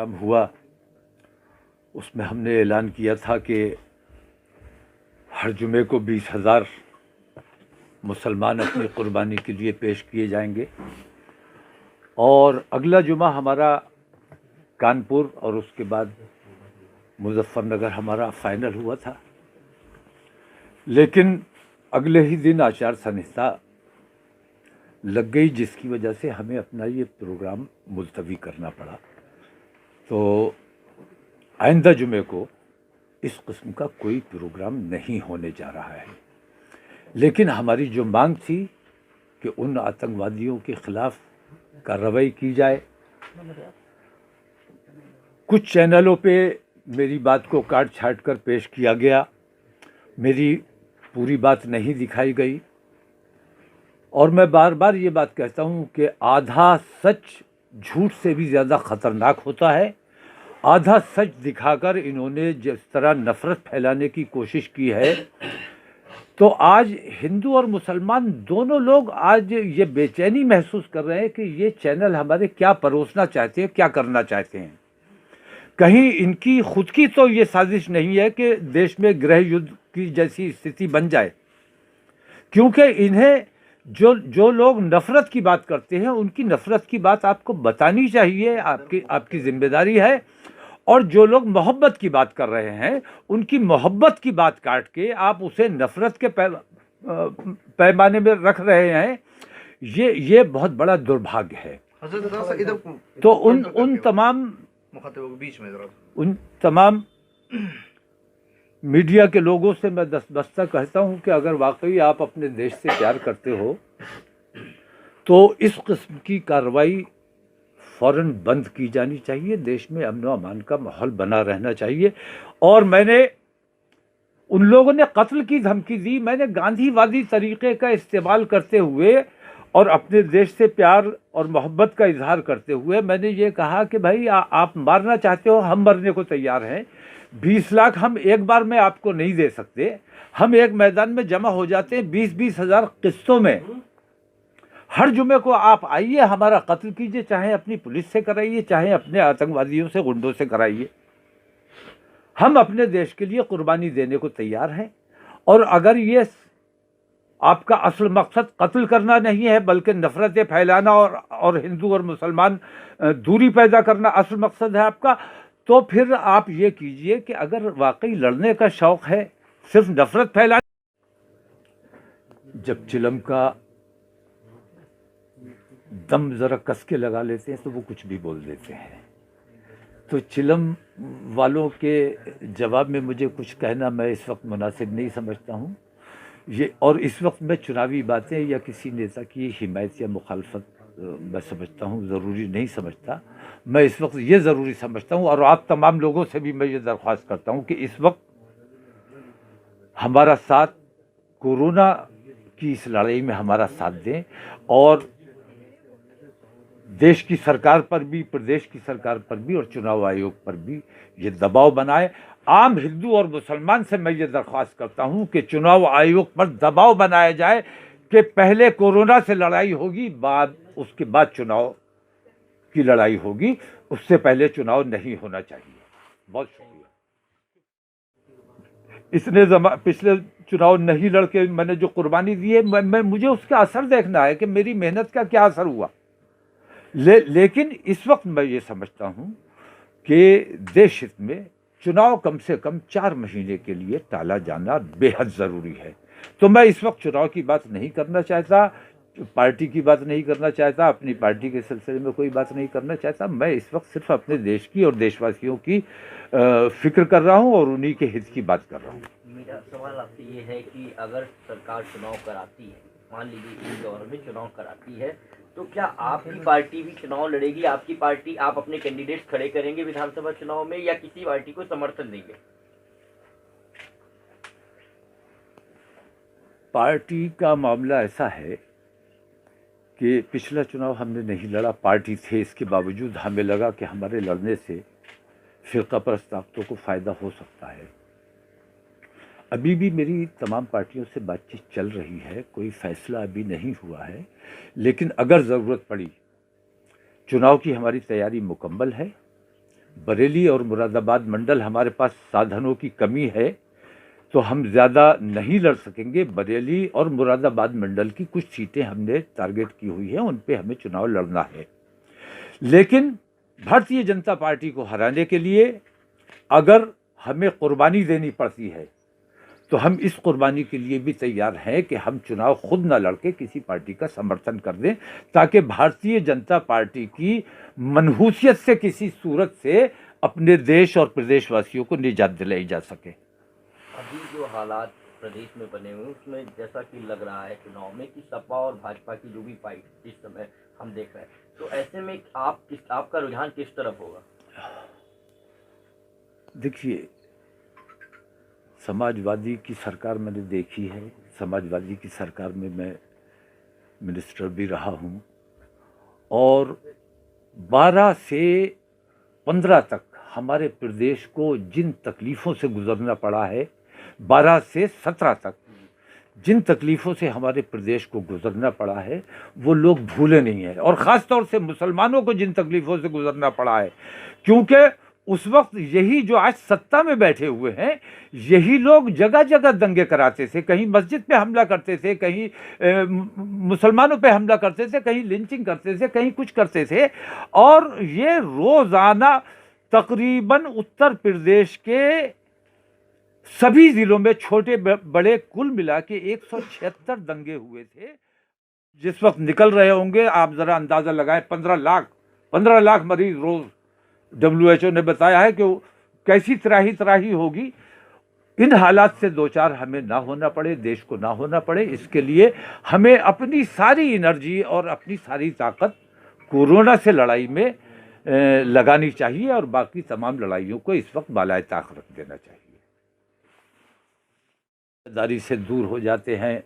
Programme हुआ उसमें हमने ऐलान किया था कि हर जुमे को 20,000 मुसलमान अपनी कुर्बानी के लिए पेश किए जाएंगे और अगला जुमा हमारा कानपुर और उसके बाद मुजफ्फरनगर हमारा फाइनल हुआ था। लेकिन अगले ही दिन आचार संहिता लग गई जिसकी वजह से हमें अपना ये प्रोग्राम मुलतवी करना पड़ा। तो आइंदा जुमे को इस किस्म का कोई प्रोग्राम नहीं होने जा रहा है। लेकिन हमारी जो मांग थी कि उन आतंकवादियों के खिलाफ कार्रवाई की जाए, कुछ चैनलों पे मेरी बात को काट छाट कर पेश किया गया, मेरी पूरी बात नहीं दिखाई गई। और मैं बार बार ये बात कहता हूँ कि आधा सच झूठ से भी ज़्यादा ख़तरनाक होता है। आधा सच दिखाकर इन्होंने जिस तरह नफ़रत फैलाने की कोशिश की है, तो आज हिंदू और मुसलमान दोनों लोग आज ये बेचैनी महसूस कर रहे हैं कि ये चैनल हमारे क्या परोसना चाहते हैं, क्या करना चाहते हैं। कहीं इनकी खुद की तो ये साजिश नहीं है कि देश में गृह युद्ध की जैसी स्थिति बन जाए, क्योंकि इन्हें जो लोग नफ़रत की बात करते हैं उनकी नफ़रत की बात आपको बतानी चाहिए, आपकी जिम्मेदारी है। और जो लोग मोहब्बत की बात कर रहे हैं उनकी मोहब्बत की बात काट के आप उसे नफ़रत के पैमाने में रख रहे हैं, ये बहुत बड़ा दुर्भाग्य है। तो उन तमाम मीडिया के लोगों से मैं दस्ता कहता हूं कि अगर वाकई आप अपने देश से प्यार करते हो तो इस किस्म की कार्रवाई फ़ौरन बंद की जानी चाहिए। देश में अमन व अमान का माहौल बना रहना चाहिए। और मैंने उन लोगों ने कत्ल की धमकी दी, मैंने गांधीवादी तरीक़े का इस्तेमाल करते हुए और अपने देश से प्यार और मोहब्बत का इजहार करते हुए मैंने ये कहा कि भाई आप मारना चाहते हो, हम मरने को तैयार हैं। 20 लाख हम एक बार में आपको नहीं दे सकते, हम एक मैदान में जमा हो जाते हैं 20-20 हज़ार किस्तों में। हर जुमे को आप आइए, हमारा कत्ल कीजिए, चाहे अपनी पुलिस से कराइए, चाहे अपने आतंकवादियों से, गुंडों से कराइए। हम अपने देश के लिए कुर्बानी देने को तैयार हैं। और अगर ये आपका असल मकसद कत्ल करना नहीं है बल्कि नफ़रतें फैलाना और हिंदू और मुसलमान दूरी पैदा करना असल मकसद है आपका, तो फिर आप ये कीजिए कि अगर वाकई लड़ने का शौक़ है, सिर्फ नफ़रत फैलाना। जब चिलम का दम ज़रा कस के लगा लेते हैं तो वो कुछ भी बोल देते हैं। तो चिलम वालों के जवाब में मुझे कुछ कहना मैं इस वक्त मुनासिब नहीं समझता हूँ। ये और इस वक्त मैं चुनावी बातें या किसी नेता की हिमायत या मुखालफत मैं समझता हूँ ज़रूरी नहीं समझता। मैं इस वक्त ये ज़रूरी समझता हूँ और आप तमाम लोगों से भी मैं ये दरख्वास्त करता हूँ कि इस वक्त हमारा साथ, कोरोना की इस लड़ाई में हमारा साथ दें और देश की सरकार पर भी, प्रदेश की सरकार पर भी और चुनाव आयोग पर भी ये दबाव बनाए। आम हिंदू और मुसलमान से मैं ये दरख्वास्त करता हूँ कि चुनाव आयोग पर दबाव बनाया जाए कि पहले कोरोना से लड़ाई होगी, उसके बाद चुनाव की लड़ाई होगी, उससे पहले चुनाव नहीं होना चाहिए। बहुत शुक्रिया। इसने पिछले चुनाव नहीं लड़के मैंने जो कुर्बानी दी है, मुझे उसका असर देखना है कि मेरी मेहनत का क्या असर हुआ। लेकिन इस वक्त मैं ये समझता हूँ कि देश हित में चुनाव कम से कम 4 महीने के लिए टाला जाना बेहद ज़रूरी है। तो मैं इस वक्त चुनाव की बात नहीं करना चाहता, पार्टी की बात नहीं करना चाहता, अपनी पार्टी के सिलसिले में कोई बात नहीं करना चाहता। मैं इस वक्त सिर्फ अपने देश की और देशवासियों की फिक्र कर रहा हूँ और उन्हीं के हित की बात कर रहा हूँ। मेरा सवाल आपसे ये है कि अगर सरकार चुनाव कराती है, मान लीजिए इस दौर में चुनाव कराती है, तो क्या आपकी पार्टी भी चुनाव लड़ेगी? आपकी पार्टी, आप अपने कैंडिडेट खड़े करेंगे विधानसभा चुनाव में या किसी पार्टी को समर्थन देंगे? पार्टी का मामला ऐसा है कि पिछला चुनाव हमने नहीं लड़ा, पार्टी थे, इसके बावजूद हमें लगा कि हमारे लड़ने से फ़िरका परस्त ताकतों को फ़ायदा हो सकता है। अभी भी मेरी तमाम पार्टियों से बातचीत चल रही है, कोई फ़ैसला अभी नहीं हुआ है, लेकिन अगर ज़रूरत पड़ी, चुनाव की हमारी तैयारी मुकम्मल है। बरेली और मुरादाबाद मंडल हमारे पास साधनों की कमी है, तो हम ज़्यादा नहीं लड़ सकेंगे। बरेली और मुरादाबाद मंडल की कुछ सीटें हमने टारगेट की हुई हैं, उन पे हमें चुनाव लड़ना है। लेकिन भारतीय जनता पार्टी को हराने के लिए अगर हमें कुर्बानी देनी पड़ती है तो हम इस कुर्बानी के लिए भी तैयार हैं कि हम चुनाव खुद न लड़के किसी पार्टी का समर्थन कर दें, ताकि भारतीय जनता पार्टी की मनहूसियत से किसी सूरत से अपने देश और प्रदेशवासियों को निजात दिलाई जा सके। अभी जो हालात प्रदेश में बने हुए हैं उसमें जैसा कि लग रहा है चुनाव में कि सपा और भाजपा की जो भी फाइट इस समय हम देख रहे हैं, तो ऐसे में आपका रुझान किस तरफ होगा? देखिए, समाजवादी की सरकार मैंने देखी है, समाजवादी की सरकार में मैं मिनिस्टर भी रहा हूँ, और 12 से 15 तक हमारे प्रदेश को जिन तकलीफ़ों से गुज़रना पड़ा है, 12 से 17 तक जिन तकलीफ़ों से हमारे प्रदेश को गुज़रना पड़ा है वो लोग भूले नहीं हैं, और ख़ास तौर से मुसलमानों को जिन तकलीफ़ों से गुज़रना पड़ा है, क्योंकि उस वक्त यही जो आज सत्ता में बैठे हुए हैं यही लोग जगह जगह दंगे कराते थे, कहीं मस्जिद पे हमला करते थे, कहीं मुसलमानों पे हमला करते थे, कहीं लिंचिंग करते थे, कहीं कुछ करते थे, और ये रोज़ाना तकरीबन उत्तर प्रदेश के सभी ज़िलों में छोटे बड़े कुल मिला के 176 दंगे हुए थे। जिस वक्त निकल रहे होंगे आप ज़रा अंदाज़ा लगाएं, 15 लाख मरीज रोज़ WHO ने बताया है कि कैसी त्राही होगी। इन हालात से दो चार हमें ना होना पड़े, देश को ना होना पड़े, इसके लिए हमें अपनी सारी एनर्जी और अपनी सारी ताकत कोरोना से लड़ाई में लगानी चाहिए, और बाकी तमाम लड़ाइयों को इस वक्त बालाए ताक रख देना चाहिए। दारी से दूर हो जाते हैं,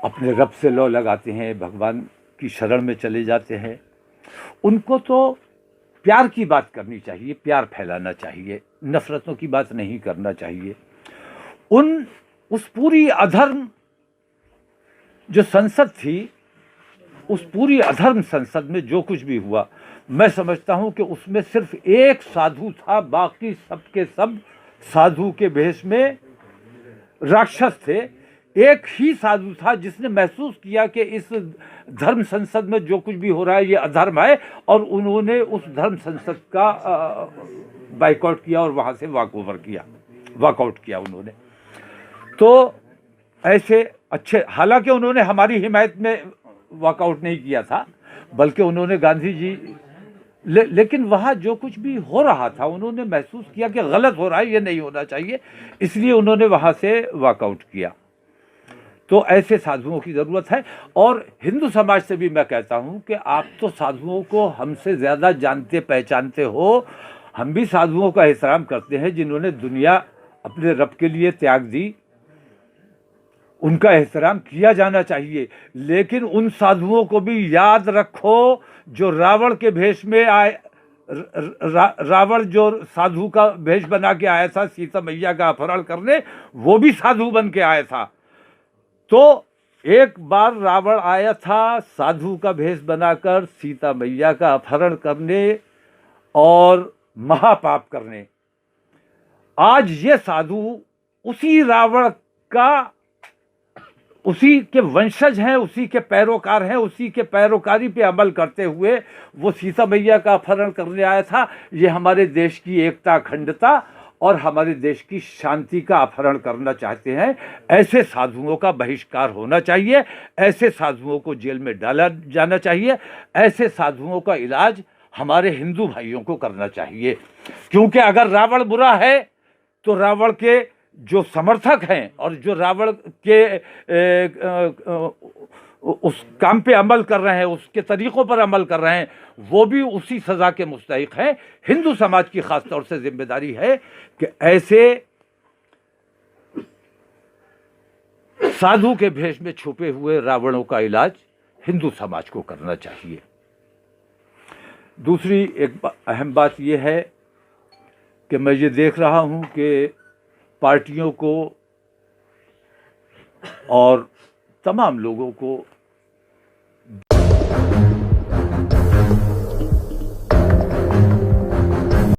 अपने रब से लौ लगाते हैं, भगवान की शरण में चले जाते हैं, उनको तो प्यार की बात करनी चाहिए, प्यार फैलाना चाहिए, नफ़रतों की बात नहीं करना चाहिए। उस पूरी अधर्म जो संसद थी, उस पूरी अधर्म संसद में जो कुछ भी हुआ, मैं समझता हूं कि उसमें सिर्फ एक साधु था, बाकी सबके सब साधु के भेष में राक्षस थे। एक ही साधु था जिसने महसूस किया कि इस धर्म संसद में जो कुछ भी हो रहा है ये अधर्म है, और उन्होंने उस धर्म संसद का बाइकआउट किया और वहाँ से वॉकआउट किया उन्होंने। तो ऐसे अच्छे, हालांकि उन्होंने हमारी हिमायत में वॉकआउट नहीं किया था, बल्कि उन्होंने गांधी जी लेकिन वहाँ जो कुछ भी हो रहा था उन्होंने महसूस किया कि गलत हो रहा है, ये नहीं होना चाहिए, इसलिए उन्होंने वहाँ से वॉकआउट किया। तो ऐसे साधुओं की ज़रूरत है। और हिंदू समाज से भी मैं कहता हूँ कि आप तो साधुओं को हमसे ज़्यादा जानते पहचानते हो, हम भी साधुओं का एहतराम करते हैं जिन्होंने दुनिया अपने रब के लिए त्याग दी, उनका एहतराम किया जाना चाहिए। लेकिन उन साधुओं को भी याद रखो जो रावण के भेष में आए, रावण जो साधु का भेष बना के आया था सीता मैया का अपहरण करने, वो भी साधु बन के आया था। तो एक बार रावण आया था साधु का भेष बनाकर सीता मैया का अपहरण करने और महापाप करने। आज ये साधु उसी रावण का, उसी के वंशज हैं, उसी के पैरोकार हैं, उसी के पैरोकारी पे अमल करते हुए वो सीता मैया का अपहरण करने आया था। ये हमारे देश की एकता, अखंडता और हमारे देश की शांति का अपहरण करना चाहते हैं। ऐसे साधुओं का बहिष्कार होना चाहिए, ऐसे साधुओं को जेल में डाला जाना चाहिए, ऐसे साधुओं का इलाज हमारे हिंदू भाइयों को करना चाहिए। क्योंकि अगर रावण बुरा है तो रावण के जो समर्थक हैं और जो रावण के उस काम पे अमल कर रहे हैं, उसके तरीक़ों पर अमल कर रहे हैं, वो भी उसी सज़ा के मुस्तहिक़ हैं। हिंदू समाज की ख़ास तौर से जिम्मेदारी है कि ऐसे साधु के भेष में छुपे हुए रावणों का इलाज हिंदू समाज को करना चाहिए। दूसरी एक अहम बात यह है कि मैं ये देख रहा हूँ कि पार्टियों को और तमाम लोगों को